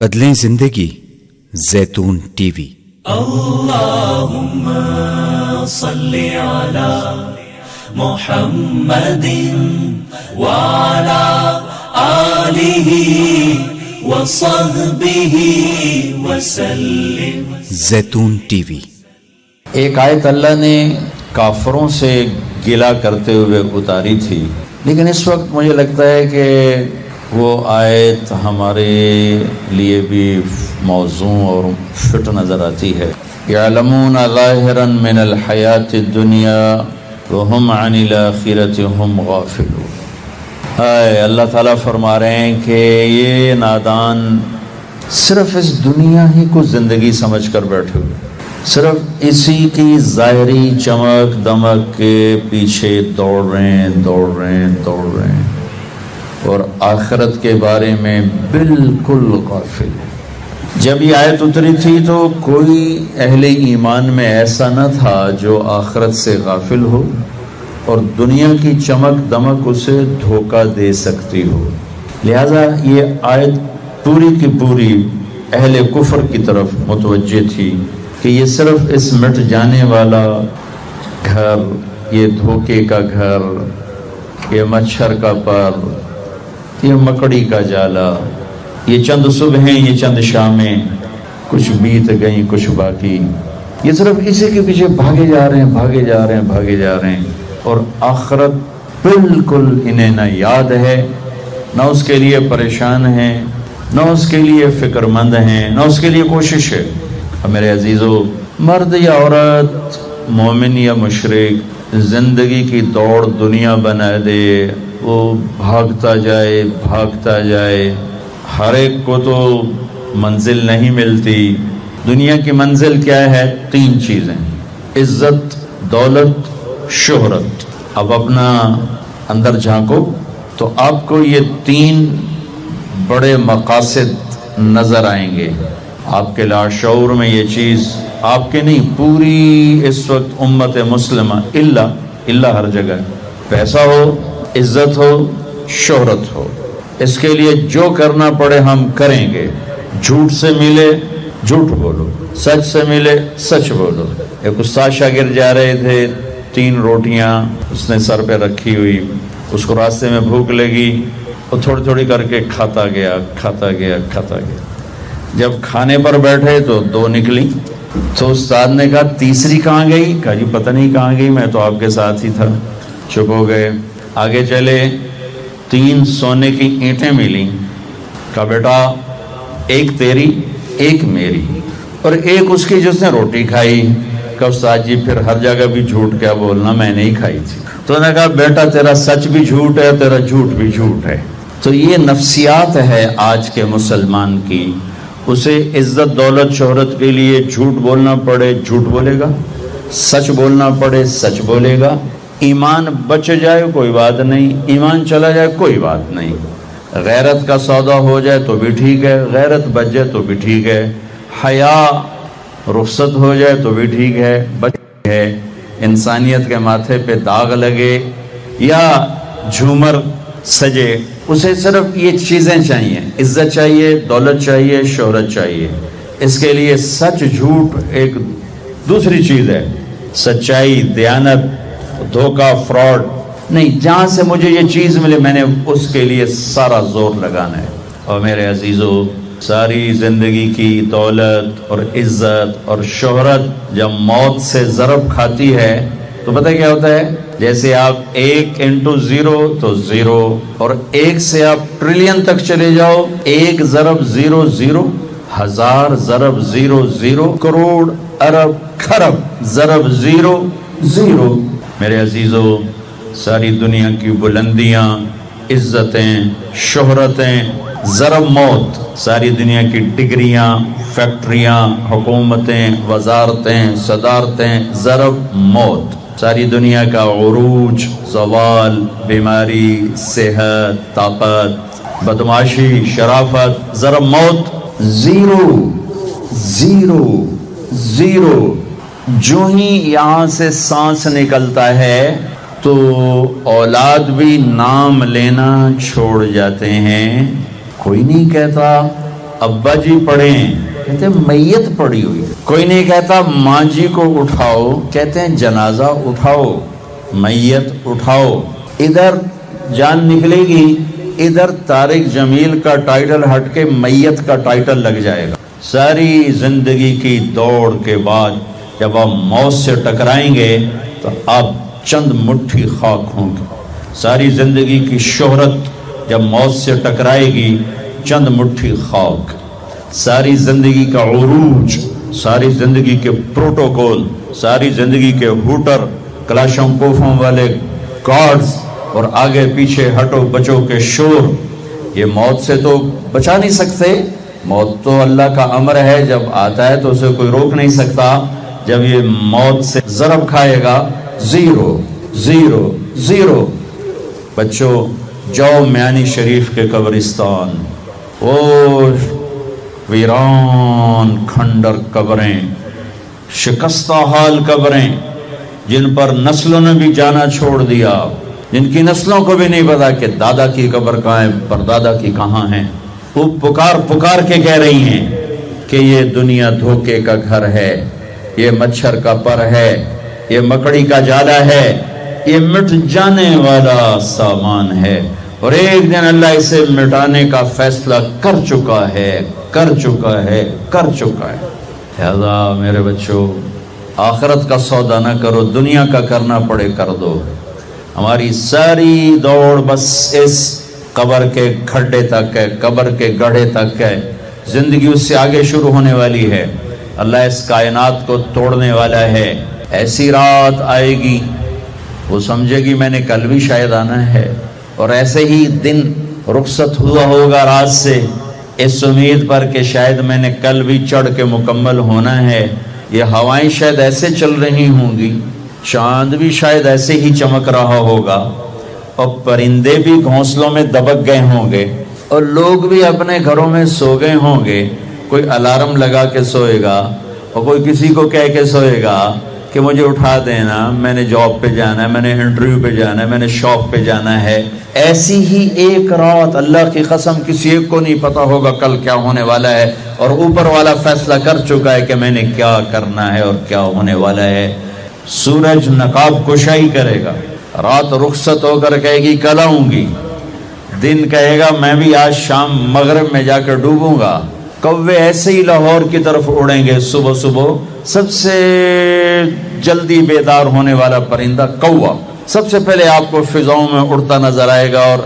بدلیں زندگی زیتون ٹی وی۔ اللہم صلی علی محمد وعلی آلہ وصحبہ وسلم۔ زیتون ٹی وی۔ ایک آیت اللہ نے کافروں سے گلہ کرتے ہوئے اتاری تھی، لیکن اس وقت مجھے لگتا ہے کہ وہ آیت ہمارے لیے بھی موزوں اور فٹ نظر آتی ہے۔ یعلمون ظاہرا من الحیات الدنیا وہم عن الآخرۃ ہم غافلون۔ اللہ تعالیٰ فرما رہے ہیں کہ یہ نادان صرف اس دنیا ہی کو زندگی سمجھ کر بیٹھے ہوئے، صرف اسی کی ظاہری چمک دمک کے پیچھے دوڑ رہے ہیں اور آخرت کے بارے میں بالکل غافل۔ جب یہ آیت اتری تھی تو کوئی اہل ایمان میں ایسا نہ تھا جو آخرت سے غافل ہو اور دنیا کی چمک دمک اسے دھوکہ دے سکتی ہو، لہذا یہ آیت پوری کی پوری اہل کفر کی طرف متوجہ تھی کہ یہ صرف اس مٹ جانے والا گھر، یہ دھوکے کا گھر، یہ مچھر کا پر، یہ مکڑی کا جالا، یہ چند صبحیں، یہ چند شامیں، کچھ بیت گئیں کچھ باقی، یہ صرف اسی کے پیچھے بھاگے جا رہے ہیں اور آخرت بالکل انہیں نہ یاد ہے، نہ اس کے لیے پریشان ہیں، نہ اس کے لیے فکر مند ہیں، نہ اس کے لیے کوشش ہے۔ میرے عزیزو، مرد یا عورت، مومن یا مشرک، زندگی کی دوڑ دنیا بنا دے، وہ بھاگتا جائے، ہر ایک کو تو منزل نہیں ملتی۔ دنیا کی منزل کیا ہے؟ 3 چیزیں: عزت، دولت، شہرت۔ اب اپنا اندر جھانکو تو آپ کو یہ 3 بڑے مقاصد نظر آئیں گے۔ آپ کے لاشعور میں یہ چیز، آپ کے نہیں، پوری اس وقت امت مسلمہ اللہ ہر جگہ، پیسہ ہو، عزت ہو، شہرت ہو، اس کے لیے جو کرنا پڑے ہم کریں گے۔ جھوٹ سے ملے جھوٹ بولو، سچ سے ملے سچ بولو۔ ایک استاد شاگرد جا رہے تھے، 3 روٹیاں اس نے سر پہ رکھی ہوئی، اس کو راستے میں بھوک لگی، وہ تھوڑی تھوڑی کر کے کھاتا گیا۔ جب کھانے پر بیٹھے تو 2 نکلی، تو استاد نے کہا تیسری کہاں گئی؟ کہا جی پتہ نہیں کہاں گئی، میں تو آپ کے ساتھ ہی تھا۔ چپ ہو گئے، آگے چلے، 3 سونے کی اینٹیں ملی۔ کہا بیٹا ایک تیری ایک میری اور ایک اس کی جس نے روٹی کھائی۔ کہا استاد جی پھر ہر جگہ بھی جھوٹ کیا بولنا، میں نہیں کھائی تھی۔ تو نے کہا بیٹا تیرا سچ بھی جھوٹ ہے، تیرا جھوٹ بھی جھوٹ ہے۔ تو یہ نفسیات ہے آج کے مسلمان کی، اسے عزت دولت شہرت کے لیے جھوٹ بولنا پڑے جھوٹ بولے گا، سچ بولنا پڑے سچ بولے گا۔ ایمان بچ جائے کوئی بات نہیں، ایمان چلا جائے کوئی بات نہیں، غیرت کا سودا ہو جائے تو بھی ٹھیک ہے، غیرت بچ جائے تو بھی ٹھیک ہے، حیا رخصت ہو جائے تو بھی ٹھیک ہے، بچ ہے، انسانیت کے ماتھے پہ داغ لگے یا جھومر سجے، اسے صرف یہ چیزیں چاہیے، عزت چاہیے، دولت چاہیے، شہرت چاہیے۔ اس کے لیے سچ جھوٹ ایک دوسری چیز ہے، سچائی، دیانت، دھوکہ، فراڈ نہیں۔ جہاں سے مجھے یہ چیز ملے میں نے اس کے لیے سارا زور لگانا ہے۔ اور میرے عزیزو، ساری زندگی کی دولت اور عزت اور شہرت جب موت سے ضرب کھاتی ہے تو پتہ کیا ہوتا ہے؟ جیسے آپ 1 into 0 تو 0، اور 1 سے آپ ٹریلین تک چلے جاؤ، 1 ضرب 0 0، 1000 ضرب 0 0، کروڑ ارب کھرب ضرب 0 0۔ میرے عزیزو، ساری دنیا کی بلندیاں، عزتیں، شہرتیں ضرب موت، ساری دنیا کی ڈگریاں، فیکٹریاں، حکومتیں، وزارتیں، صدارتیں ضرب موت، ساری دنیا کا عروج، زوال، بیماری، صحت، طاقت، بدمعاشی، شرافت ضرب موت 0 0 0۔ جو ہی یہاں سے سانس نکلتا ہے تو اولاد بھی نام لینا چھوڑ جاتے ہیں۔ کوئی نہیں کہتا ابا جی پڑھے ہیں، کہتے ہیں میت پڑی ہوئی. کوئی نہیں کہتا ماں جی کو اٹھاؤ، کہتے ہیں جنازہ اٹھاؤ، میت اٹھاؤ. ادھر جان نکلے گی، ادھر طارق جمیل کا ٹائٹل ہٹ کے میت کا ٹائٹل لگ جائے گا. ساری زندگی کی دوڑ کے بعد جب آپ موت سے ٹکرائیں گے تو آپ چند مٹھی خاک ہوں گے. ساری زندگی کی شہرت جب موت سے ٹکرائے گی، چند مٹھی خاک. ساری زندگی کا عروج، ساری زندگی کے پروٹوکول، ساری زندگی کے ہوٹر، کلاشوں کوفوں والے گارڈز اور آگے پیچھے ہٹو بچو کے شور، یہ موت سے تو بچا نہیں سکتے. موت تو اللہ کا امر ہے، جب آتا ہے تو اسے کوئی روک نہیں سکتا. جب یہ موت سے ضرب کھائے گا، زیرو زیرو زیرو. بچوں جاؤ میانی شریف کے قبرستان، وہ ویران کھنڈر قبریں، شکستہ حال قبریں جن پر نسلوں نے بھی جانا چھوڑ دیا، جن کی نسلوں کو بھی نہیں پتا کہ دادا کی قبر کہاں ہے، پردادا کی کہاں ہے. وہ پکار پکار کے کہہ رہی ہیں کہ یہ دنیا دھوکے کا گھر ہے، یہ مچھر کا پر ہے، یہ مکڑی کا جالا ہے، یہ مٹ جانے والا سامان ہے، اور ایک دن اللہ اسے مٹانے کا فیصلہ کر چکا ہے، کر چکا ہے، کر چکا ہے. لہذا میرے بچوں، آخرت کا سودا نہ کرو، دنیا کا کرنا پڑے کر دو. ہماری ساری دوڑ بس اس قبر کے کھڈے تک ہے، قبر کے گڑھے تک ہے. زندگی اس سے آگے شروع ہونے والی ہے. اللہ اس کائنات کو توڑنے والا ہے. ایسی رات آئے گی وہ سمجھے گی میں نے کل بھی شاید آنا ہے، اور ایسے ہی دن رخصت ہوا ہوگا رات سے اس امید پر کہ شاید میں نے کل بھی چڑھ کے مکمل ہونا ہے. یہ ہوائیں شاید ایسے چل رہی ہوں گی، چاند بھی شاید ایسے ہی چمک رہا ہوگا، اور پرندے بھی گھونسلوں میں دبک گئے ہوں گے، اور لوگ بھی اپنے گھروں میں سو گئے ہوں گے. کوئی الارم لگا کے سوئے گا، اور کوئی کسی کو کہہ کے سوئے گا کہ مجھے اٹھا دینا، میں نے جاب پہ جانا ہے، میں نے انٹرویو پہ جانا ہے، میں نے شاپ پہ جانا ہے. ایسی ہی ایک رات اللہ کی قسم کسی ایک کو نہیں پتا ہوگا کل کیا ہونے والا ہے، اور اوپر والا فیصلہ کر چکا ہے کہ میں نے کیا کرنا ہے اور کیا ہونے والا ہے. سورج نقاب کشائی کرے گا، رات رخصت ہو کر کہے گی کل آؤں گی، دن کہے گا میں بھی آج شام مغرب میں جا کے ڈوبوں گا. کوے ایسے ہی لاہور کی طرف اڑیں گے صبح صبح. سب سے جلدی بیدار ہونے والا پرندہ کوا سب سے پہلے آپ کو فضاؤں میں اڑتا نظر آئے گا اور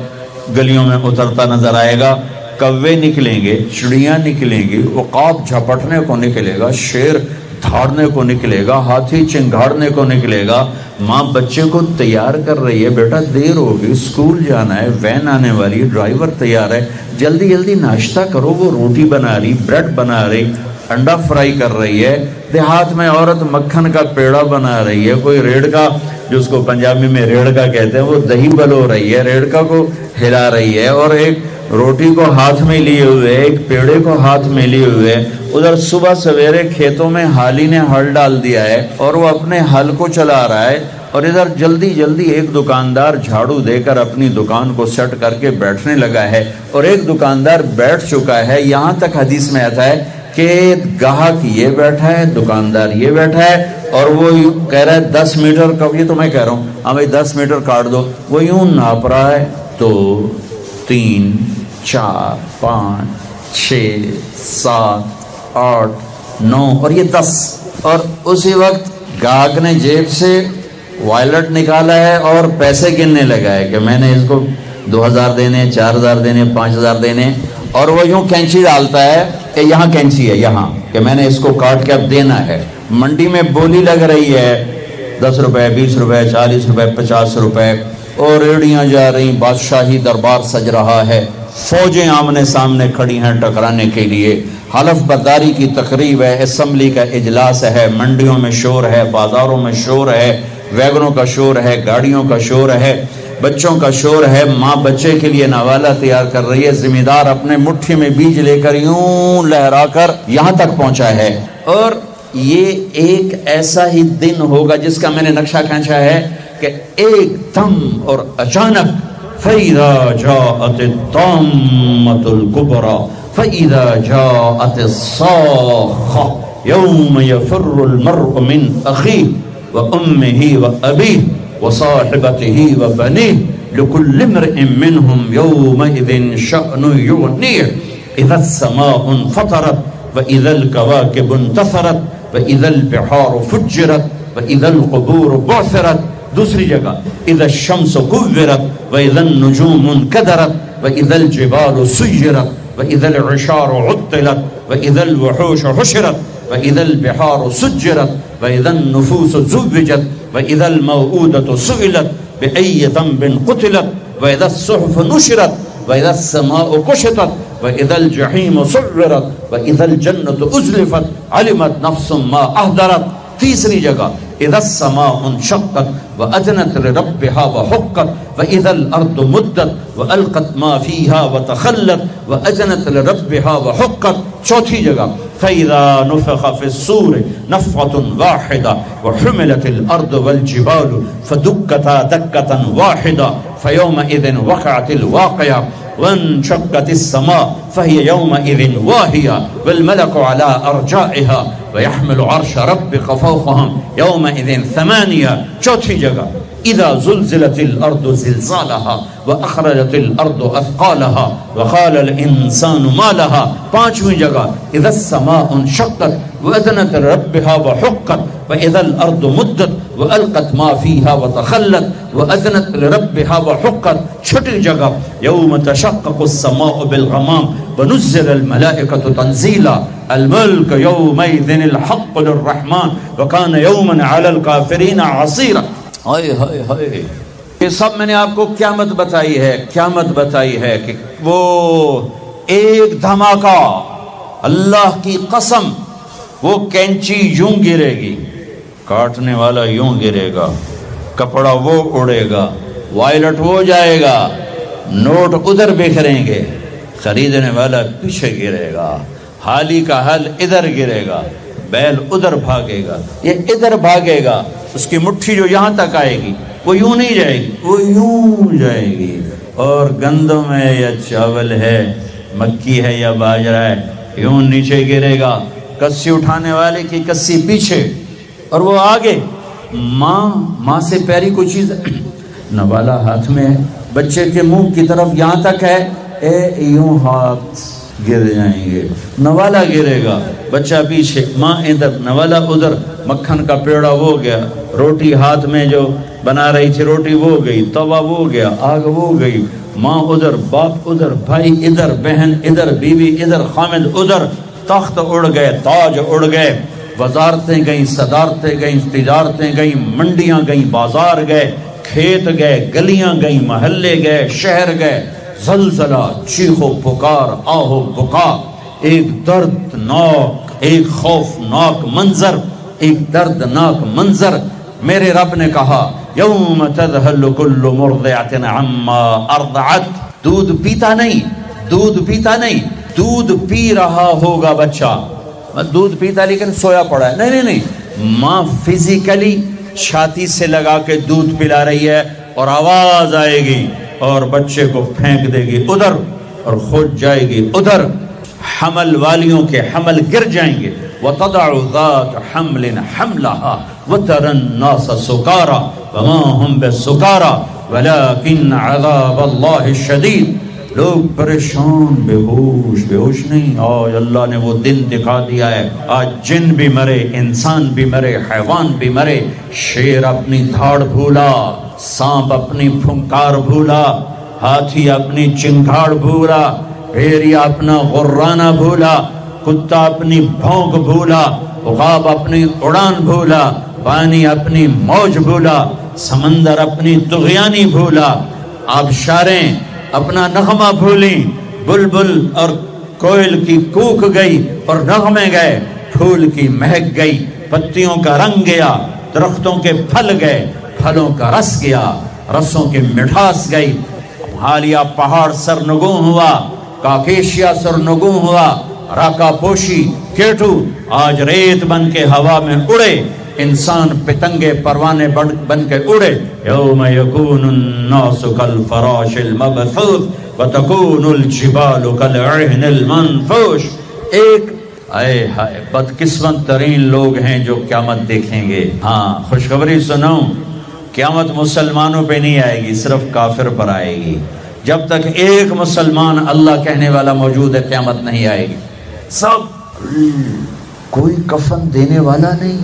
گلیوں میں اترتا نظر آئے گا. کوے نکلیں گے، چڑیاں نکلیں گی، عقاب جھپٹنے کو نکلے گا، شیر دھاڑنے کو نکلے گا، ہاتھی چنگھاڑنے کو نکلے گا. ماں بچے کو تیار کر رہی ہے، بیٹا دیر ہوگی، اسکول جانا ہے، وین آنے والی ہے، ڈرائیور تیار ہے، جلدی جلدی ناشتہ کرو. وہ روٹی بنا رہی، بریڈ بنا رہی، انڈا فرائی کر رہی ہے. دیہات میں عورت مکھن کا پیڑا بنا رہی ہے، کوئی ریڑھ کا، جو اس کو پنجابی میں ریڑھ کا کہتے ہیں، وہ دہی بلو رہی ہے، ریڑھ کا کو ہلا رہی ہے، اور ایک روٹی کو ہاتھ میں لیے ہوئے، ایک پیڑے کو ہاتھ میں لیے ہوئے. ادھر صبح سویرے کھیتوں میں حالی نے ہل ڈال دیا ہے اور وہ اپنے ہل کو چلا رہا ہے، اور ادھر جلدی جلدی ایک دکاندار جھاڑو دے کر اپنی دکان کو سیٹ کر کے بیٹھنے لگا ہے، اور ایک دکاندار بیٹھ چکا ہے. یہاں تک حدیث میں آتا ہے کہ گاہک یہ بیٹھا ہے، دکاندار یہ بیٹھا ہے، اور وہ کہہ رہا ہے 10 میٹر کا، یہ تو میں کہہ رہا ہوں ہاں بھائی 10 میٹر کاٹ دو. وہ یوں ناپ رہا ہے 2 3 4 5 6 7 8 9 اور یہ 10. اور اسی وقت گاہک نے جیب سے وائلٹ نکالا ہے اور پیسے گننے لگا ہے کہ میں نے اس کو 2000 دینے، 4000 دینے، 5000 دینے. اور وہ یوں کینچی ڈالتا ہے کہ یہاں کینچی ہے، یہاں کہ میں نے اس کو کاٹ کے اب دینا ہے. منڈی میں بولی لگ رہی ہے 10 روپے 20 روپے 40 روپے 50 روپے، اور ریڑیاں جا رہی، بادشاہی دربار سج رہا ہے، فوجیں آمنے سامنے کھڑی ہیں ٹکرانے کے لیے. حلف برداری کی تقریب ہے، اسمبلی کا اجلاس ہے، منڈیوں میں شور ہے، بازاروں میں شور ہے، ویگنوں کا شور ہے، گاڑیوں کا شور ہے، بچوں کا شور ہے. ماں بچے کے لیے نوالا تیار کر رہی ہے، ذمہ دار اپنے مٹھی میں بیج لے کر یوں لہرا کر یہاں تک پہنچا ہے. اور یہ ایک ایسا ہی دن ہوگا جس کا میں نے نقشہ کھینچا ہے کہ ایک دم اور اچانک فَإِذَا جَاءَتِ الطَّامَّةُ الْكُبْرَى فإذا جاءت الصاخة يوم يفر المرء من أخيه وأمه وأبيه وصاحبته وبنيه لكل امرئ منهم يومئذ شأن يغنيه إذا السماء انفطرت وإذا الكواكب انتثرت وإذا البحار فجرت وإذا القبور بعثرت. دوسری جگہ اذا الشمس كورت واذا النجوم انكدرت واذا الجبال سيرت واذا العشار عطلت واذا الوحوش حشرت واذا البحار سجرت واذا النفوس زوجت واذا الموءودة سئلت بأي ذنب قتلت واذا الصحف نشرت واذا السماء كشطت واذا الجحيم سعرت واذا الجنة أزلفت علمت نفس ما أهدرت. تیسری جگہ اذا السماء انشقت وأذنت لربها وحقت واذا الارض مدت والقت ما فيها وتخلت وأذنت لربها وحقت. چوتھی جگہ فإذا نفخ في الصور نفخة واحدة وحملت الأرض والجبال فدكتا دكة واحدة فيومئذ وقعت الواقعة وانشقت السماء فهي يومئذ واهية والملك على أرجائها ويحمل عرش ربك فوقهم يومئذ ثمانية. چوتھی جگہ اذا زلزلت الارض زلزالها واخرجت الارض اثقالها وقال الانسان ما لها. پانچویں جگہ اذا السماء انشقت واذنت لربها وحقت واذا الارض مدت والقت ما فيها وتخلت واذنت لربها وحقت. چھٹی جگہ یوم تشقق السماء بالغمام ونزل الملائكة تنزيلا الملك يومئذ الحق للرحمن وكان يوما على الكافرين عصيرا. ہائے ہائے ہائے، یہ سب میں نے آپ کو قیامت بتائی ہے، قیامت بتائی ہے کہ وہ ایک دھماکہ، اللہ کی قسم، وہ کینچی یوں گرے گی، کاٹنے والا یوں گرے گا، کپڑا وہ اڑے گا، وائلٹ وہ جائے گا، نوٹ ادھر بکھریں گے، خریدنے والا پیچھے گرے گا، حالی کا حل ادھر گرے گا، بیل ادھر بھاگے گا، یہ ادھر بھاگے گا، اس کی مٹھی جو یہاں تک آئے گی وہ یوں نہیں جائے گی، وہ یوں جائے گی. اور گندم ہے یا چاول ہے، مکی ہے یا باجرہ ہے، یوں نیچے گرے گا، کسی اٹھانے والے کی کسی پیچھے اور وہ آگے. ماں سے پیاری کوئی چیز نوالا ہاتھ میں ہے، بچے کے منہ کی طرف یہاں تک ہے، یوں ہاتھ گر جائیں گے، نوالا گرے گا، بچہ پیچھے، ماں ادھر، نوالا ادھر، مکھن کا پیڑا وہ گیا، روٹی ہاتھ میں جو بنا رہی تھی روٹی وہ گئی، توا وہ گیا، آگ وہ گئی، ماں ادھر، باپ ادھر، بھائی ادھر، بہن ادھر، بیوی ادھر، خامد ادھر، تخت اڑ گئے، تاج اڑ گئے، وزارتیں گئیں، صدارتیں گئیں، تجارتیں گئیں، منڈیاں گئیں، بازار گئے، کھیت گئے، گلیاں گئیں، محلے گئے، شہر گئے. زلزلہ، چیخ و پکار، آہ و بکا، ایک دردناک، ایک خوفناک منظر، ایک دردناک منظر. میرے رب نے کہا یوم تذہل کل مرضعۃ عما ارضعت. دودھ پیتا نہیں، دودھ پیتا نہیں، دودھ پی رہا ہوگا بچہ، دودھ پیتا لیکن سویا پڑا ہے، نہیں نہیں نہیں، ماں فزیکلی چھاتی سے لگا کے دودھ پلا رہی ہے اور آواز آئے گی اور بچے کو پھینک دے گی ادھر اور خود جائے گی ادھر. حمل والیوں کے حمل گر جائیں گے. وَتَضَعُ ذَاتُ حَمْلٍ حَمْلَهَا وَتَرَى النَّاسَ سُكَارَى وَمَا هُمْ بِالسُّكَارَى وَلَكِنَّ عَذَابَ اللَّهِ الشَّدِيدُ. لوگ پریشان، بے ہوش نہیں. آج اللہ نے وہ دن دکھا دیا ہے، آج جن بھی مرے، انسان بھی مرے، حیوان بھی مرے. شیر اپنی دھاڑ بھولا، سانپ اپنی پھنکار بھولا، ہاتھی اپنی چنگھاڑ بھولا، بھیڑیا اپنا غرانہ بھولا، کتا اپنی بھونک بھولا، عقاب اپنی اڑان بھولا، پانی اپنی موج بھولا، سمندر اپنی طغیانی بھولا، آبشاریں اپنا نغمہ بھولیں، بلبل اور کوئل کی کوک گئی اور نغمے گئے، پھول کی مہک گئی، پتیوں کا رنگ گیا، درختوں کے پھل گئے، پھلوں کا رس گیا، رسوں کی مٹھاس گئی. حالیہ پہاڑ سرنگوں ہوا، کاکیشیا سرنگوں ہوا، راکا پوشی، کیٹو آج ریت بن کے ہوا میں اڑے. انسان پتنگے پروانے بن کے اڑے. یوم یکون الناس کالفراش المبثوث وتکون الجبال کالعہن المنفوش. ایک اے ہائے بدقسمت ترین لوگ ہیں جو قیامت دیکھیں گے. ہاں خوشخبری سنو، قیامت مسلمانوں پہ نہیں آئے گی، صرف کافر پر آئے گی. جب تک ایک مسلمان اللہ کہنے والا موجود ہے قیامت نہیں آئے گی. سب کوئی کفن دینے والا نہیں،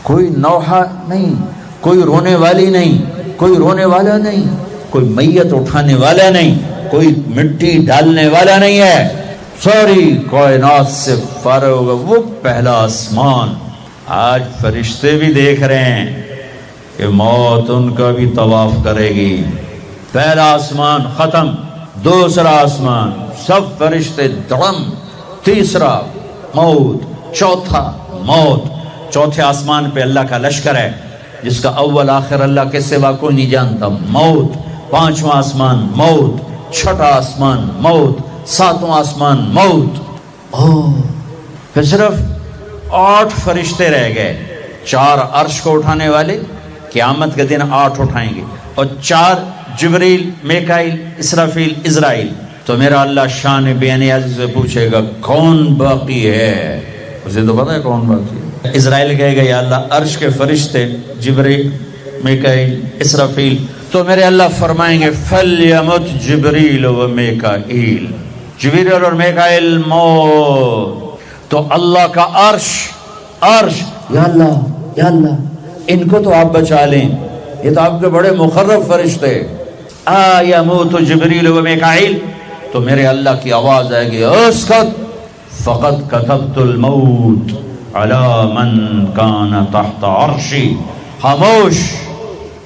کوئی نوحہ نہیں، کوئی رونے والی نہیں، کوئی رونے والا نہیں، کوئی میت اٹھانے والا نہیں، کوئی مٹی ڈالنے والا نہیں ہے. ساری کائنات سے فارغ ہوگا وہ پہلا آسمان. آج فرشتے بھی دیکھ رہے ہیں کہ موت ان کا بھی طواف کرے گی. پہلا آسمان ختم، دوسرا آسمان سب فرشتے دڑم، تیسرا موت، چوتھا موت. چوتھے آسمان پہ اللہ کا لشکر ہے جس کا اول آخر اللہ کے سوا کوئی نہیں جانتا، موت. پانچواں آسمان موت، چھٹا آسمان موت، ساتواں آسمان موت. پھر صرف 8 فرشتے رہ گئے. 4 عرش کو اٹھانے والے قیامت کے دن 8 اٹھائیں گے، اور 4 جبریل، میکائیل، اسرافیل، اسرائیل. تو میرا اللہ شان بے نیازی سے پوچھے گا کون باقی ہے؟ اسے تو پتا ہے کون باقی ہے. اسرائیل کہے گا یا اللہ عرش کے فرشتے جبریل، میکائیل، اسرافیل. تو میرے اللہ فرمائیں گے فلیمت جبریل و میکائیل. جبریل اور میکائیل موت. تو اللہ کا عرش یا اللہ ان کو تو آپ بچا لیں، یہ تو آپ کے بڑے مقرب فرشتے. یموت جبریل و میکائیل. تو میرے اللہ کی آواز آئے گی اسکت فقد کتبت الموت علی من کان تحت عرشی. خاموش،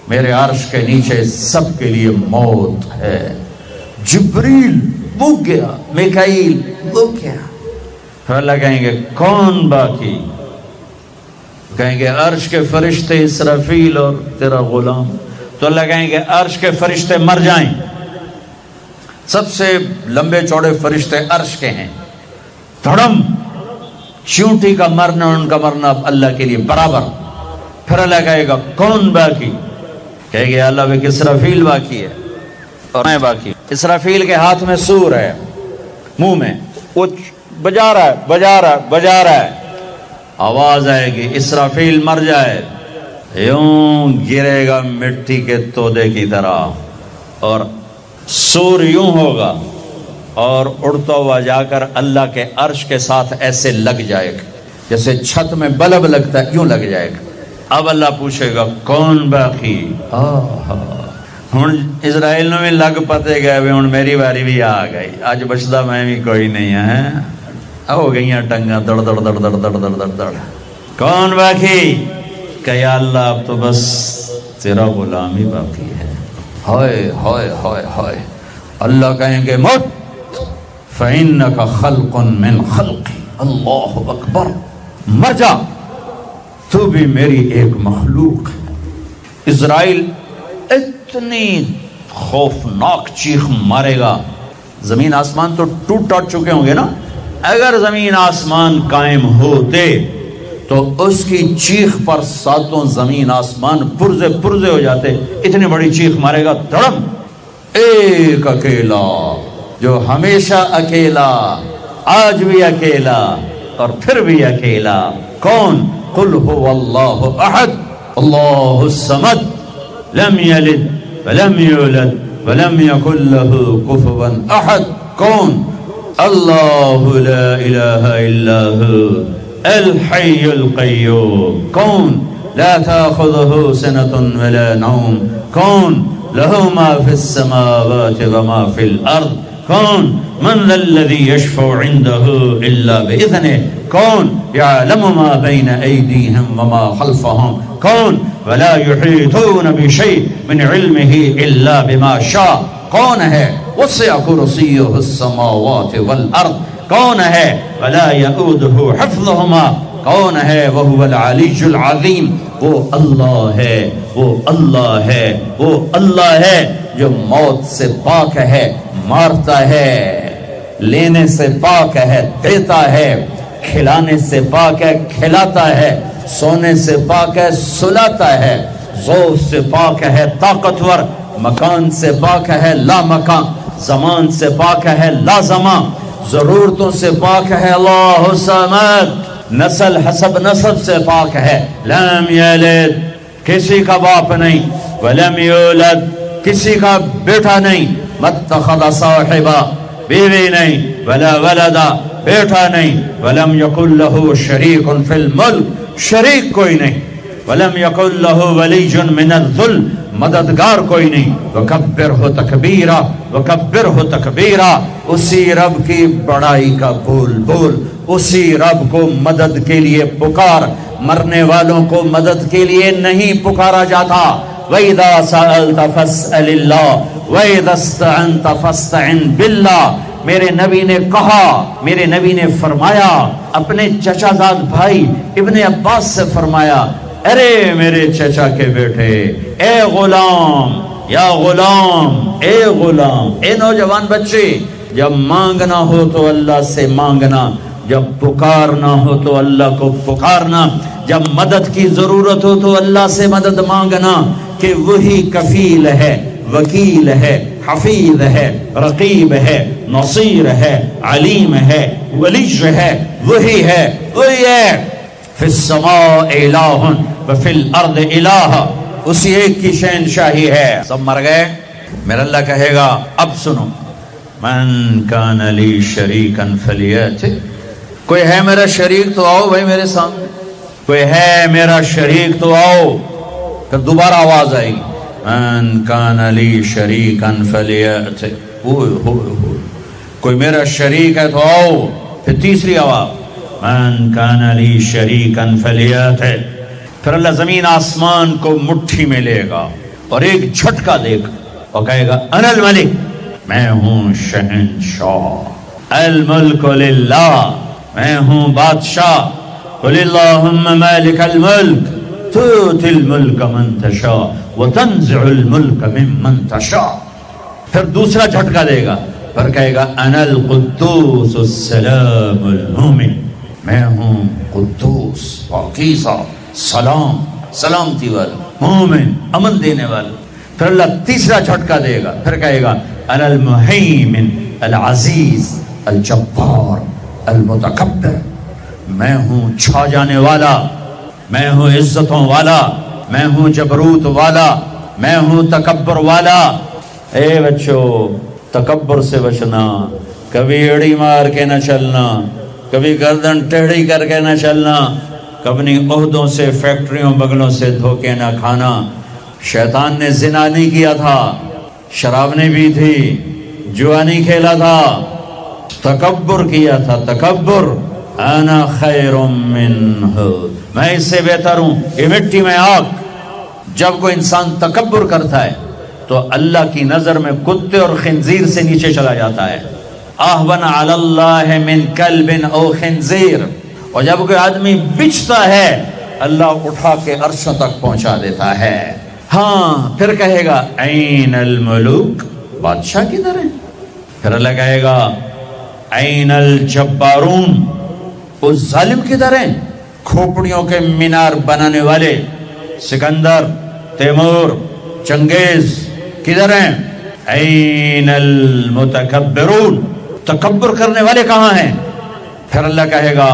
میرے عرش کے نیچے سب کے لیے موت ہے. جبریل بک گیا، میکائیل بک گیا. پھر اللہ کہیں گے کون باقی؟ کہیں گے عرش کے فرشتے اسرافیل اور تیرا غلام. تو اللہ کہیں گے عرش کے فرشتے مر جائیں. سب سے لمبے چوڑے فرشتے عرش کے ہیں. دھڑم، چیونٹی کا مرنا ان کا مرنا اللہ کے لیے برابر. پھر اللہ کہے گا کون باقی؟ کہے گے اللہ بھائی اسرافیل باقی ہے اور میں باقی. اسرافیل کے ہاتھ میں سور ہے، منہ میں وہ بجا رہا ہے. آواز آئے گی اسرافیل مر جائے، یوں گرے گا مٹی کے تودے کی طرح، اور سور یوں ہوگا اور اڑتا ہوا جا کر اللہ کے عرش کے ساتھ ایسے لگ جائے گا جیسے چھت میں بلب لگتا ہے، یوں لگ جائے گا. اب اللہ پوچھے گا کون باقی؟ ہن اسرائیل نے بھی لگ پتے گئے ہن میری باری بھی آ گئی، اج بچدا میں بھی کوئی نہیں ہے. ہو گئیاں ٹنگاں دڑ دڑ دڑ دڑ دڑ دڑ دڑ دڑ. کون باقی؟ کہ یا اللہ اب تو بس تیرا غلام ہی باقی ہے. ہائے ہائے ہائے ہائے. اللہ کہیں گے مت فإنک خلق من خلقی. اللہ اکبر. مر جا، تو بھی میری ایک مخلوق ہے. اسرائیل اتنی خوفناک چیخ مارے گا، زمین آسمان تو ٹوٹ ٹاٹ چکے ہوں گے نا. اگر زمین آسمان قائم ہوتے تو اس کی چیخ پر 7 زمین آسمان پرزے ہو جاتے. اتنی بڑی چیخ مارے گا. دھڑم. ایک اکیلا جو ہمیشہ اکیلا، آج بھی اکیلا اور پھر بھی اکیلا. کون؟ قل هو اللہ احد اللہ الصمد لم یلد ولم یولد ولم یکن له کفوا احد. کون؟ اللہ لا الہ الا هو الحی القیوم. کون؟ لا تأخذه سنة ولا نوم. کون؟ له ما في السماوات وما في الأرض. کون؟ من ذا الذي يشفع عنده إلا بإذنه. کون؟ يعلم ما بين أيديهم وما خلفهم. کون؟ ولا يحيطون بشيء من علمه إلا بما شاء. کون ہے؟ وسع کرسیہ السماوات والارض. کون ہے؟ ولا یؤودہ حفظہما. کون ہے؟ وہو العلی العظیم. وہ اللہ ہے، وہ اللہ ہے، وہ اللہ ہے جو موت سے پاک ہے، مارتا ہے، لینے سے پاک ہے، دیتا ہے، کھلانے سے پاک ہے، کھلاتا ہے، سونے سے پاک ہے سلاتا ہے، ذوق سے پاک ہے طاقتور، مکان سے پاک ہے لا مکان، زمان سے پاک ہے لا زمان، ضرورتوں سے پاک ہے اللہ الصمد، نسل حسب نسب سے پاک ہے، لم یلد کسی کا باپ نہیں، ولم یولد کسی کا بیٹا نہیں، متخذ صاحبہ بیوی نہیں، ولا ولدا بیٹا نہیں، ولم یکن لہ شریک فی الملک شریک کوئی نہیں، ولم یکن لہ ولی من الذل مددگار کوئی نہیں، وکبرہ تکبیرہ وکبرہ تکبیرہ، اسی رب کی بڑائی کا بول بول، اسی رب کو مدد کے لیے پکار، مرنے والوں کو مدد کے لیے نہیں پکارا جاتا۔ وَإِذَا سَأَلْتَ فَاسْأَلِ اللَّهِ وَإِذَا اسْتَعَنْتَ فَاسْتَعِنْ بِاللَّهِ۔ میرے نبی نے کہا، میرے نبی نے فرمایا، اپنے چچا زاد بھائی ابن عباس سے فرمایا، ارے میرے چچا کے بیٹے، اے غلام، یا غلام، اے غلام، اے نوجوان بچے، جب مانگنا ہو تو اللہ سے مانگنا، جب پکارنا ہو تو اللہ کو پکارنا، جب مدد کی ضرورت ہو تو اللہ سے مدد مانگنا، کہ وہی کفیل ہے، وکیل ہے، حفیظ ہے، رقیب ہے، نصیر ہے، علیم ہے، ولی ہے، وہی ہے، وہی ہے۔ فی السماء الہ وفی الارض الہ، اسی ایک کی شہنشاہی ہے۔ سب مر گئے، میرا اللہ کہے گا اب سنو، من کان لی شریکا فلیات، کوئی ہے میرا شریک تو آؤ بھائی میرے سامنے، کوئی ہے میرا شریک تو آؤ۔ پھر دوبارہ آواز آئے گی، من کان لی شریکا فلیات، کوئی میرا شریک ہے تو آؤ۔ پھر تیسری آواز، من کان لی شریکا فلیات۔ پھر اللہ زمین آسمان کو مٹھی میں لے گا اور ایک جھٹکا دے گا اور کہے گا انا الملک، میں ہوں شہنشاہ، الملک للہ، میں ہوں بادشاہ، قل اللہم مالک الملک تؤتی الملک من تشاء وتنزع الملک ممن تشاء۔ پھر دوسرا جھٹکا دے گا، پھر کہے گا انا القدوس السلام المومن، میں ہوں قدوس پاکیزہ، سلام، سلامتی والا، مومن، امن دینے والا۔ پھر اللہ تیسرا جھٹکا دے گا، پھر کہے گا انا المہیمن العزیز الجبار المتکبر، میں ہوں چھا جانے والا، میں ہوں عزتوں والا، میں ہوں جبروت والا، میں ہوں تکبر والا۔ اے بچو، تکبر سے بچنا، کبھی ایڑی مار کے نہ چلنا، کبھی گردن ٹیڑھی کر کے نہ چلنا، کبھی عہدوں سے، فیکٹریوں، بغلوں سے دھوکے نہ کھانا۔ شیطان نے زنا نہیں کیا تھا، شراب نہیں پی تھی، جوا نہیں کھیلا تھا، تکبر کیا تھا، تکبر۔ انا خیر منہ، میں اس سے بہتر ہوں، یہ مٹی میں آگ۔ جب کوئی انسان تکبر کرتا ہے تو اللہ کی نظر میں کتے اور خنزیر سے نیچے چلا جاتا ہے۔ اہون علی اللہ من کلب او خنزیر، اور جب کوئی آدمی بچتا ہے اللہ اٹھا کے عرشوں تک پہنچا دیتا ہے۔ ہاں، پھر کہے گا این الملوک، بادشاہ کدھر ہے؟ پھر اللہ کہے گا این الجبارون، اس ظالم کدھر ہیں؟ کھوپڑیوں کے مینار بنانے والے سکندر، تیمور، چنگیز کدھر ہیں؟ این المتکبرون، تکبر کرنے والے کہاں ہیں؟ پھر اللہ کہے گا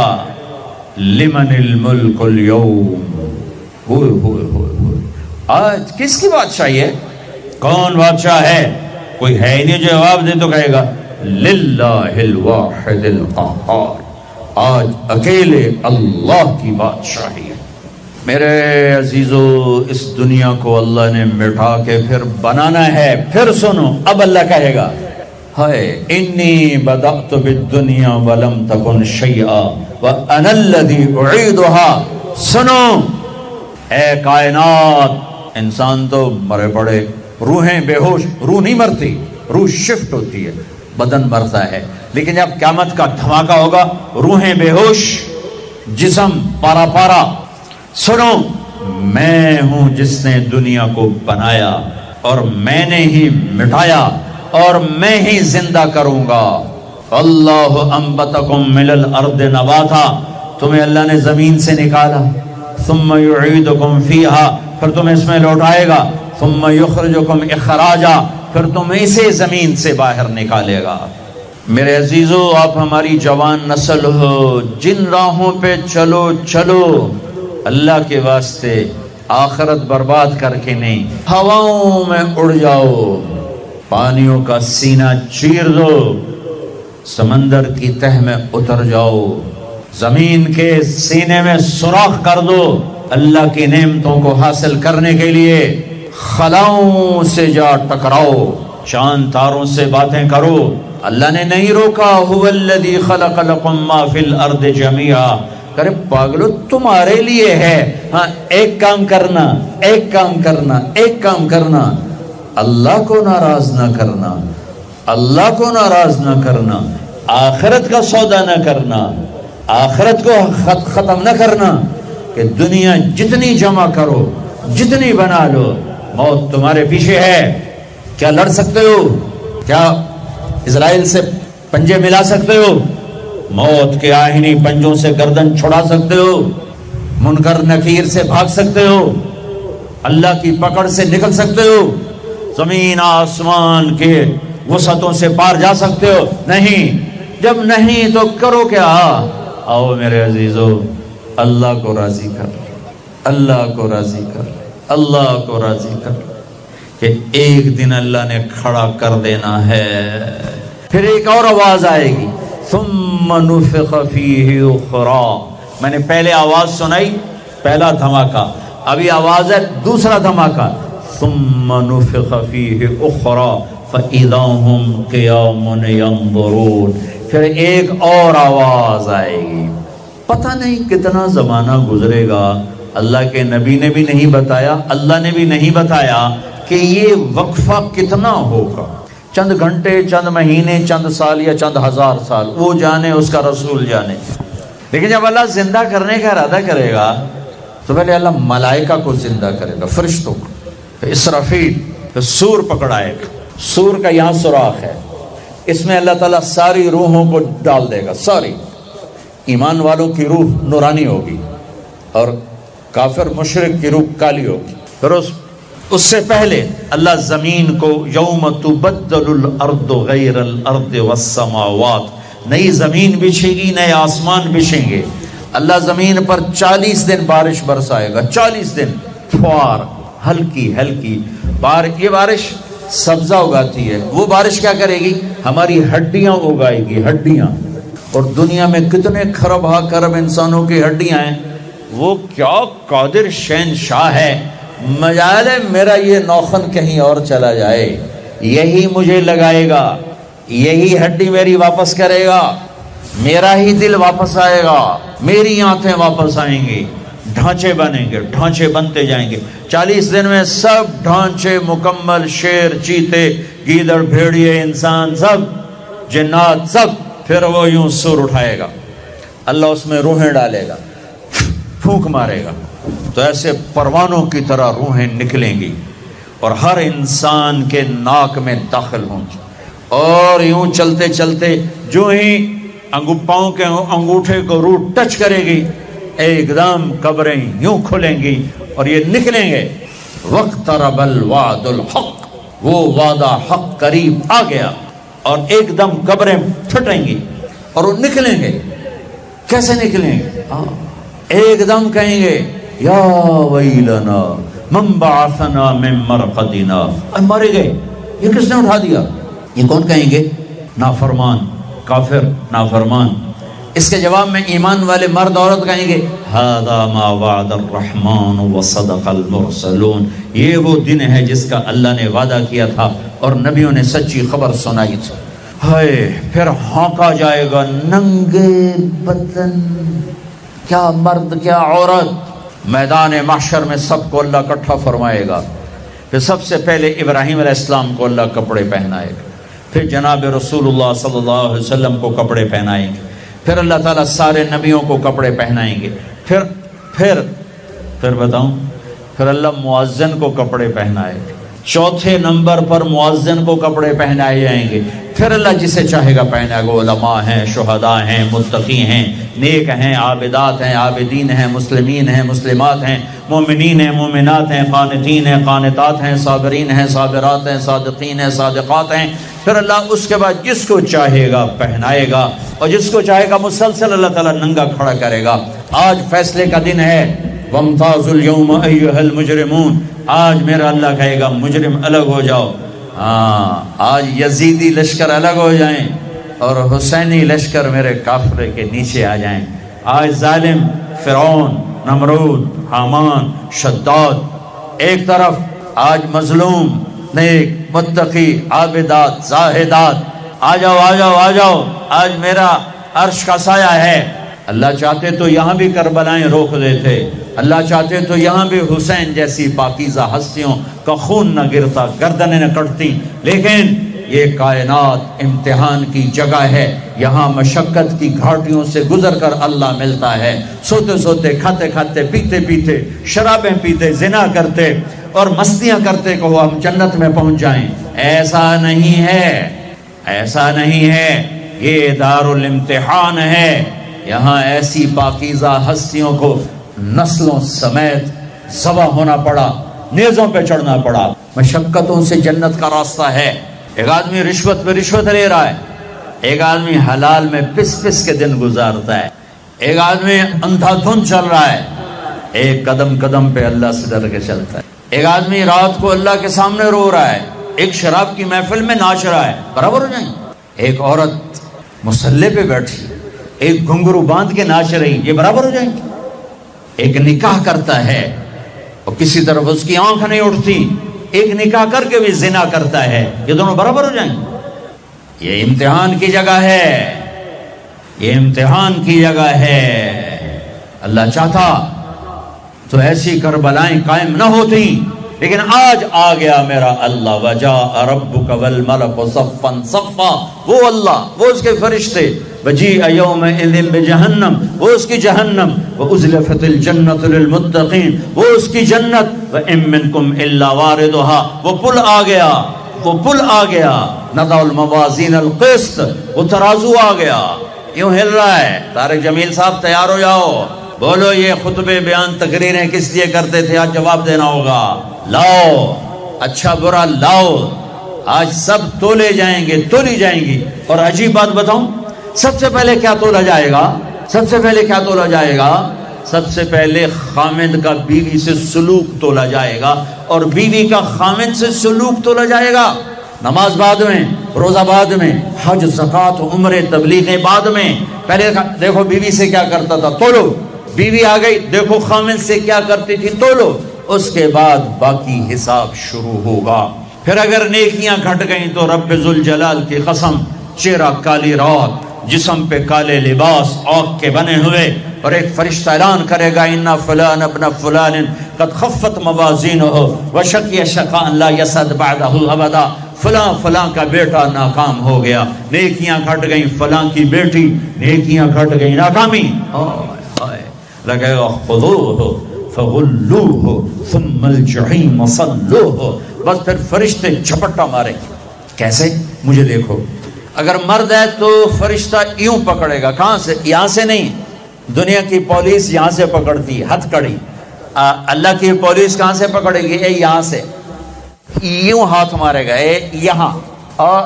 لمن الملک اليوم، ہوئے ہوئے ہوئے ہوئے، آج کس کی بادشاہی ہے؟ کون بادشاہ ہے؟ کوئی ہے ہی نہیں جو جواب دے تو کہے گا للہ الواحد القہار، آج اکیلے اللہ کی بادشاہی ہے۔ میرے عزیزو، اس دنیا کو اللہ نے مٹا کے پھر بنانا ہے۔ پھر سنو، اب اللہ کہے گا ہائے انی بدأت بالدنیا ولم تکن شیئا وانا الذی اعیدها۔ سنو اے کائنات، انسان تو مرے پڑے، روحیں بے ہوش، روح نہیں مرتی، روح شفٹ ہوتی ہے، بدن مرتا ہے، لیکن جب قیامت کا دھماکہ ہوگا روحیں بے ہوش، جسم پارا پارا۔ سنو، میں ہوں جس نے دنیا کو بنایا اور میں نے ہی مٹایا اور میں ہی زندہ کروں گا۔ اللہ انبتکم من الارض نباتا، تمہیں اللہ نے زمین سے نکالا، ثم يعيدكم فيها، پھر تمہیں اس میں لوٹائے گا، ثم يخرجكم اخراجا، پھر تمہیں اسے زمین سے باہر نکالے گا۔ میرے عزیزو، آپ ہماری جوان نسل ہو، جن راہوں پہ چلو چلو اللہ کے واسطے، آخرت برباد کر کے نہیں، ہواؤں میں اڑ جاؤ، پانیوں کا سینہ چیر دو، سمندر کی تہ میں اتر جاؤ، زمین کے سینے میں سوراخ کر دو، اللہ کی نعمتوں کو حاصل کرنے کے لیے خلاؤں سے جا ٹکراؤ، چاند تاروں سے باتیں کرو۔ اللہ نے نہیں روکا، هو الذی خلق لکم ما فی الارض جميعا، کرے پاگلو تمہارے لیے ہے، ہاں ایک کام کرنا، ایک کام کرنا، ایک کام کرنا، اللہ کو ناراض نہ کرنا، اللہ کو ناراض نہ کرنا، آخرت کا سودا نہ کرنا، آخرت کو ختم نہ کرنا، کہ دنیا جتنی جمع کرو، جتنی بنا لو، موت تمہارے پیچھے ہے۔ کیا لڑ سکتے ہو؟ کیا اسرائیل سے پنجے ملا سکتے ہو؟ موت کے آہنی پنجوں سے گردن چھڑا سکتے ہو؟ منکر نکیر سے بھاگ سکتے ہو؟ اللہ کی پکڑ سے نکل سکتے ہو؟ زمین آسمان کے وسعتوں سے پار جا سکتے ہو؟ نہیں۔ جب نہیں تو کرو کیا؟ آؤ میرے عزیزو، اللہ کو راضی کر، اللہ کو راضی کر، اللہ کو راضی کر، کہ ایک دن اللہ نے کھڑا کر دینا ہے۔ پھر ایک اور آواز آئے گی، ثم نفخ فیہ اخری، میں نے پہلے آواز سنائی، پہلا دھماکہ، ابھی آواز ہے دوسرا دھماکہ، ثم نفخ فیہ اخری فاذا ھم قیام ینظرون، پھر ایک اور آواز آئے گی۔ پتہ نہیں کتنا زمانہ گزرے گا، اللہ کے نبی نے بھی نہیں بتایا، اللہ نے بھی نہیں بتایا کہ یہ وقفہ کتنا ہوگا، چند گھنٹے، چند مہینے، چند سال یا چند ہزار سال، وہ جانے، اس کا رسول جانے۔ لیکن جب اللہ زندہ کرنے کا ارادہ کرے گا تو پہلے اللہ ملائکہ کو زندہ کرے گا، فرشتوں کو، پھر اسرافیل، پھر سور پکڑائے گا، سور کا یہاں سوراخ ہے، اس میں اللہ تعالیٰ ساری روحوں کو ڈال دے گا، ساری۔ ایمان والوں کی روح نورانی ہوگی اور کافر مشرک کی روح کالی ہوگی۔ پھر اس سے پہلے اللہ زمین کو یوم تبدل الارض غیر الارض والسماوات، نئی زمین بچھے گی، نئے آسمان بچھیں گے۔ اللہ زمین پر 40 دن بارش برسائے گا، 40 دن فوار، ہلکی ہلکی یہ بارش سبزہ اگاتی ہے، وہ بارش کیا کرے گی؟ ہماری ہڈیاں اگائے گی، ہڈیاں۔ اور دنیا میں کتنے کھرب ہا کرب انسانوں کی ہڈیاں ہیں، وہ کیا قادر شہنشاہ ہے، مجال ہے میرا یہ نوخن کہیں اور چلا جائے، یہی مجھے لگائے گا، یہی ہڈی میری واپس کرے گا، میرا ہی دل واپس آئے گا، میری آنکھیں واپس آئیں گی، ڈھانچے بنیں گے، ڈھانچے بنتے جائیں گے۔ 40 دن میں سب ڈھانچے مکمل، شیر، چیتے، گیدڑ، بھیڑیے، انسان، سب جنات، سب۔ پھر وہ یوں سور اٹھائے گا، اللہ اس میں روحیں ڈالے گا، پھونک مارے گا، تو ایسے پروانوں کی طرح روحیں نکلیں گی اور ہر انسان کے ناک میں داخل ہوں گی، اور یوں چلتے چلتے جو ہی پاؤں کے انگوٹھے کو روح ٹچ کرے گی، ایک دم قبریں یوں کھلیں گی اور یہ نکلیں گے۔ وَاقْتَرَبَ الْوَعْدُ الْحَقُّ، وہ وعدہ حق قریب آ گیا، اور ایک دم قبریں پھٹیں گی اور وہ نکلیں گے۔ کیسے نکلیں گے؟ ایک دم کہیں گے یا ویلنا من بعثنا من مرقدنا، مرے گئے، یہ کس نے اٹھا دیا؟ یہ کون کہیں گے؟ نافرمان، کافر، نافرمان۔ اس کے جواب میں ایمان والے مرد عورت کہیں گے ھذا ما وعد الرحمن وصدق المرسلون، یہ وہ دن ہے جس کا اللہ نے وعدہ کیا تھا اور نبیوں نے سچی خبر سنائی تھی۔ ہائے، پھر ہانکا جائے گا، ننگے بدن، کیا مرد کیا عورت، میدان محشر میں سب کو اللہ اکٹھا فرمائے گا۔ پھر سب سے پہلے ابراہیم علیہ السلام کو اللہ کپڑے پہنائے گا، پھر جناب رسول اللہ صلی اللہ علیہ وسلم کو کپڑے پہنائیں گے، پھر اللہ تعالیٰ سارے نبیوں کو کپڑے پہنائیں گے، پھر بتاؤں، پھر اللہ مؤذن کو کپڑے پہنائے گا، چوتھے نمبر پر مؤذن کو کپڑے پہنائے جائیں گے، پھر اللہ جسے چاہے گا پہنائے گا. علماء ہیں، شہداء ہیں، متقی ہیں، نیک ہیں، عابدات ہیں، عابدین ہیں، مسلمین ہیں، مسلمات ہیں، مومنین ہیں، مومنات ہیں، قانتین ہیں، قانتات ہیں، صابرین ہیں، صابرات ہیں، صادقین ہیں، صادقات ہیں. پھر اللہ اس کے بعد جس کو چاہے گا پہنائے گا، اور جس کو چاہے گا مسلسل اللہ تعالیٰ ننگا کھڑا کرے گا. آج فیصلے کا دن ہے. وَامْتَازُوا الْيَوْمَ أَيُّهَا الْمُجْرِمُونَ. آج میرا اللہ کہے گا مجرم الگ ہو جاؤ. آج یزیدی لشکر الگ ہو جائیں اور حسینی لشکر میرے کافرے کے نیچے آ جائیں. آج ظالم فرعون، نمرود، حامان، شداد ایک طرف، آج مظلوم، نیک، متقی، عابدات، زاہدات. آ جاؤ آ جاؤ آ جاؤ، آج میرا عرش کا سایہ ہے. اللہ چاہتے تو یہاں بھی کربلائیں روک دیتے، اللہ چاہتے تو یہاں بھی حسین جیسی پاکیزہ ہستیوں کا خون نہ گرتا، گردنیں نہ کٹتی. لیکن یہ کائنات امتحان کی جگہ ہے. یہاں مشقت کی گھاٹیوں سے گزر کر اللہ ملتا ہے. سوتے سوتے، کھاتے کھاتے، پیتے پیتے، شرابیں پیتے، زنا کرتے اور مستیاں کرتے کہ ہم جنت میں پہنچ جائیں. ایسا نہیں ہے، ایسا نہیں ہے. یہ دار الامتحان ہے. یہاں ایسی پاکیزہ ہستیوں کو نسلوں سمیت ذبح ہونا پڑا، نیزوں پہ چڑھنا پڑا. مشقتوں سے جنت کا راستہ ہے. ایک آدمی رشوت پہ رشوت لے رہا ہے، ایک آدمی حلال میں پس پس کے دن گزارتا ہے، ایک آدمی اندھا دھند چل رہا ہے، ایک قدم قدم پہ اللہ سے ڈر کے چلتا ہے. ایک آدمی رات کو اللہ کے سامنے رو رہا ہے، ایک شراب کی محفل میں ناچ رہا ہے. برابر ہو جائیں؟ ایک عورت مصلی پہ بیٹھی، ایک گھنگرو باندھ کے ناچ رہی، یہ برابر ہو جائیں گے؟ ایک نکاح کرتا ہے اور کسی طرف اس کی آنکھ نہیں اٹھتی، ایک نکاح کر کے بھی زنا کرتا ہے، یہ دونوں برابر ہو جائیں گے؟ یہ امتحان کی جگہ ہے، یہ امتحان کی جگہ ہے. اللہ چاہتا تو ایسی کربلائیں قائم نہ ہوتی، لیکن آج آ گیا میرا اللہ. وجاء ربک والملک صفا صفا. وہ اللہ، وہ اس کے فرشتے. وجیء یومئذ بجہنم، وہ اس کی جہنم. وازلفت الجنۃ للمتقین، وہ اس کی جنت. وان منکم الا واردها، وہ پل آ گیا، وہ پل آ گیا. نضع الموازین القسط، وہ ترازو آ گیا. یوں ہل رہا ہے. طارق جمیل صاحب تیار ہو جاؤ، بولو یہ خطبے بیان تقریریں کس لیے کرتے تھے؟ آج جواب دینا ہوگا. لاؤ اچھا برا لاؤ، آج سب تولے جائیں گے، تولی جائیں گی. اور عجیب بات بتاؤں، سب سے پہلے کیا تولا جائے گا؟ سب سے پہلے کیا تولا جائے گا؟ سب سے پہلے خامد کا بیوی سے سلوک تولا جائے گا، اور بیوی کا خامد سے سلوک تولا جائے گا. نماز بعد میں، روزہ بعد میں، حج، زکوٰۃ، عمرے، تبلیغیں بعد میں. پہلے دیکھو بیوی سے کیا کرتا تھا، تولو. بیوی آ گئی، دیکھو خامد سے کیا کرتی تھی، تولو. اس کے بعد باقی حساب شروع ہوگا. پھر اگر نیکیاں گھٹ گئیں تو رب ذوالجلال کی قسم، چہرہ کالی رات، جسم پہ کالے لباس آگ کے بنے ہوئے، اور ایک فرشتہ اعلان کرے گا ان فلان ابن فلان قد خفت موازینہ وشقی شقاء لا یسعد بعدہ ابدا. فلاں فلاں کا بیٹا ناکام ہو گیا، نیکیاں گھٹ گئیں. فلاں کی بیٹی، نیکیاں گھٹ گئیں، ناکامی. لگے گا خذوہ فغلوہ ثم الجحیم صلوہ. بس پھر فرشتے جھپٹا مارے. کیسے؟ مجھے دیکھو. اگر مرد ہے تو فرشتہ یوں پکڑے گا. کہاں سے؟ یہاں سے نہیں. دنیا کی پولیس یہاں سے پکڑتی، ہتھ کڑی. اللہ کی پولیس کہاں سے پکڑے گی؟ اے یہاں سے یوں ہاتھ مارے گا، اے یہاں، اور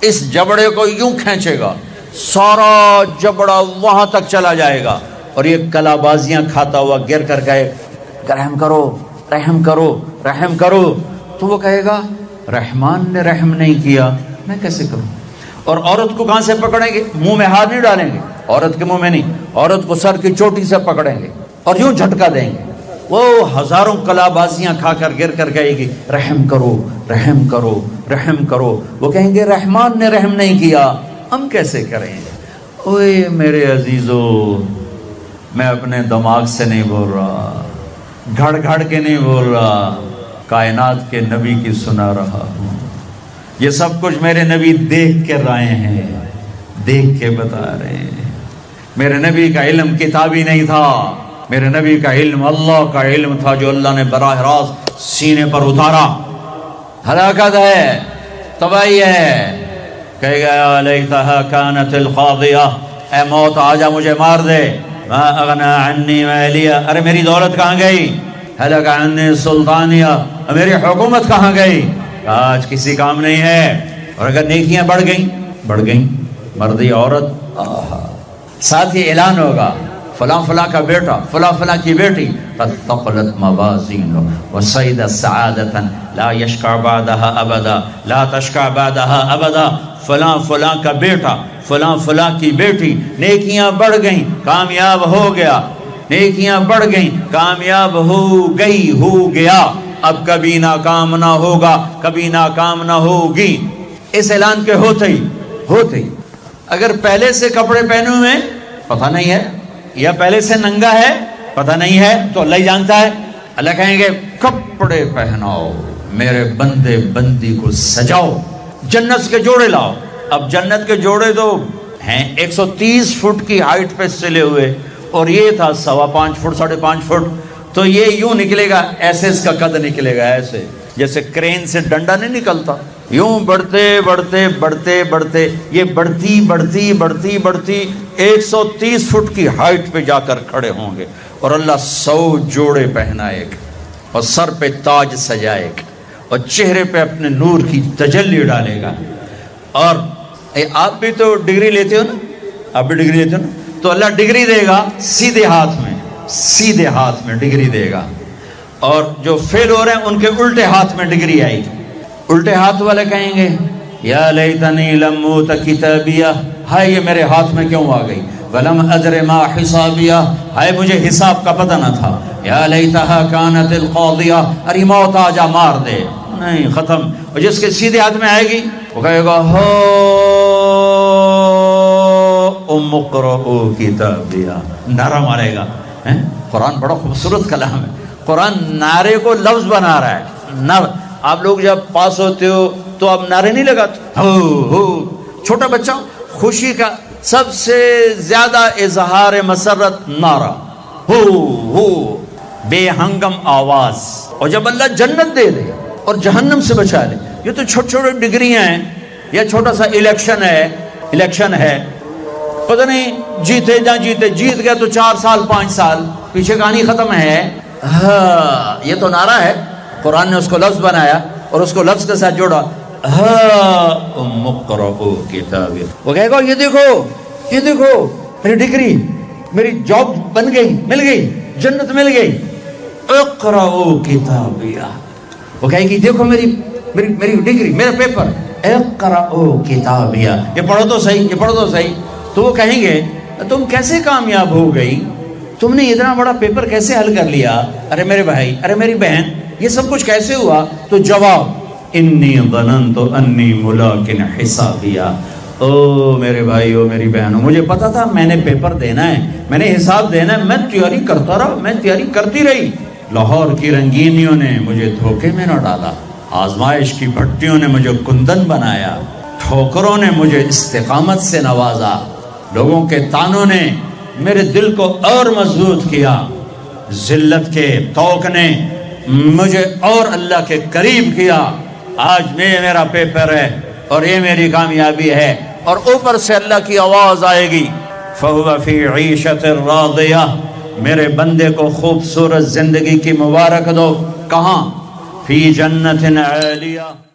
اس جبڑے کو یوں کھینچے گا، سارا جبڑا وہاں تک چلا جائے گا. اور یہ کلا بازیاں کھاتا ہوا گر کر کہے رحم کرو، رحم کرو، رحم کرو. تو وہ کہے گا رحمان نے رحم نہیں کیا، میں کیسے کروں؟ اور عورت کو کہاں سے پکڑیں گے؟ منہ میں ہاتھ نہیں ڈالیں گے، عورت کے منہ میں نہیں، عورت کو سر کی چوٹی سے پکڑیں گے اور یوں جھٹکا دیں گے. وہ ہزاروں کلا بازیاں کھا کر گر کر کہے گی رحم کرو، رحم کرو، رحم کرو. وہ کہیں گے رحمان نے رحم نہیں کیا، ہم کیسے کریں؟ اوے میرے عزیزو، میں اپنے دماغ سے نہیں بول رہا، گھڑ گھڑ کے نہیں بول رہا، کائنات کے نبی کی سنا رہا ہوں. یہ سب کچھ میرے نبی دیکھ کے رائے ہیں، دیکھ کے بتا رہے ہیں. میرے نبی کا علم کتابی نہیں تھا، میرے نبی کا علم اللہ کا علم تھا جو اللہ نے براہ راست سینے پر اتارا. ہلاکت ہے، تباہی ہے، کہے گا یا لیتہا کانت القاضیہ، اے موت آجا مجھے مار دے، ما اغنا عنی مالیہ، ارے میری دولت کہاں گئی، ہلک عنی سلطانیہ، میری حکومت کہاں گئی، آج کسی کام نہیں ہے۔ اور اگر نیکیاں بڑھ گئیں، مردی عورت، ساتھ ہی اعلان ہوگا فلاں فلاں کا بیٹا، فلاں فلاں کی بیٹی، قد ثقلت موازینہ وصید سعادتا لا یشکع بعدها ابدا، لا تشکع بعدها ابدا، فلاں فلاں کا بیٹا، فلاں فلاں کی بیٹی، نیکیاں بڑھ گئیں، کامیاب ہو گیا، نیکیاں بڑھ گئیں، کامیاب ہو گیا، اب کبھی ناکام نہ ہوگا، کبھی ناکام نہ ہوگی۔ اس اعلان کے ہوتے ہی اگر پہلے سے کپڑے پہنے ہوئے پتہ نہیں ہے، یا پہلے سے ننگا ہے پتہ نہیں ہے، تو اللہ ہی جانتا ہے۔ اللہ کہیں گے کپڑے پہناؤ، میرے بندے بندی کو سجاؤ، جنت کے جوڑے لاؤ۔ اب جنت کے جوڑے تو ہیں 130 فٹ کی ہائٹ پہ سلے ہوئے، اور یہ تھا 5.25 فٹ 5.5 فٹ، تو یہ یوں نکلے گا، ایسے اس کا قد نکلے گا، ایسے جیسے کرین سے ڈنڈا نہیں نکلتا، یوں بڑھتے بڑھتے بڑھتے بڑھتے یہ بڑھتی 130 فٹ کی ہائٹ پہ جا کر کھڑے ہوں گے، اور اللہ 100 جوڑے پہنائے گا، اور سر پہ تاج سجائے گا، اور چہرے پہ اپنے نور کی تجلی ڈالے گا۔ اور آپ بھی تو ڈگری لیتے ہو نا، آپ بھی ڈگری لیتے ہو نا، تو اللہ ڈگری دے گا سیدھے ہاتھ میں ڈگری دے گا، اور جو فیل ہو رہے ہیں ان کے الٹے ہاتھ میں ڈگری آئے گی۔ الٹے ہاتھ والے کہیں گے یا لیتنی لم اوت کتابیہ، ہائے یہ میرے ہاتھ میں کیوں آ گئی، ولم ادر ما حسابیہ، ہائے مجھے حساب کا پتہ نہ تھا، یا لیتہا کانت القاضیہ، ارے موت آجا مار دے، نہیں ختم۔ اور جس کے سیدھے ہاتھ میں آئے گی وہ کہے گا ہو ام اقرؤ کتابیہ، نعرہ مارے گا۔ قرآن بڑا خوبصورت کلام ہے، قرآن نعرے کو لفظ بنا رہا ہے۔ آپ لوگ جب پاس ہوتے ہو تو آپ نعرے نہیں لگاتے، ہو چھوٹا بچہ خوشی کا سب سے زیادہ اظہار مسرت نعرہ، ہو بے ہنگم آواز۔ اور جب اللہ جنت دے دے اور جہنم سے بچا لے، یہ تو چھوٹے چھوٹے ڈگریاں ہیں، یا چھوٹا سا الیکشن ہے، پتہ نہیں جیتے جا جیتے، جیت گیا تو 4 سال 5 سال، پیچھے کہانی ختم ہے۔ ہاں یہ تو نعرہ ہے، قرآن نے اس کو لفظ بنایا اور اس کو لفظ کے ساتھ جوڑا، ہاں ام اقرؤ کتابیہ۔ وہ کہے گا یہ دیکھو میری ڈگری، میری جاب بن گئی، مل گئی، جنت مل گئی، اقرؤ کتابیہ۔ وہ کہے گی دیکھو میری ڈگری، میرا پیپر، اقرؤ کتابیہ، یہ پڑھو تو صحیح۔ تو وہ کہیں گے تم کیسے کامیاب ہو گئی، تم نے اتنا بڑا پیپر کیسے حل کر لیا، ارے میرے بھائی، ارے میری بہن، یہ سب کچھ کیسے ہوا؟ تو جواب انی ظننت انی ملاق حسابیہ، او میرے بھائی، او میری بہنوں، مجھے پتا تھا میں نے پیپر دینا ہے، میں نے حساب دینا ہے، میں تیاری کرتا رہا، میں تیاری کرتی رہی۔ لاہور کی رنگینیوں نے مجھے دھوکے میں نہ ڈالا، آزمائش کی بھٹیوں نے مجھے کندن بنایا، ٹھوکروں نے مجھے استقامت سے نوازا، لوگوں کے تانوں نے میرے دل کو اور مضبوط کیا، ذلت کے توق نے مجھے اور اللہ کے قریب کیا۔ آج میرا پیپر ہے اور یہ میری کامیابی ہے، اور اوپر سے اللہ کی آواز آئے گی فَهُوَ فِي عِيشَةٍ رَاضِيَةٍ، میرے بندے کو خوبصورت زندگی کی مبارک دو۔ کہاں؟ فِي جَنَّةٍ عَالِيَةٍ،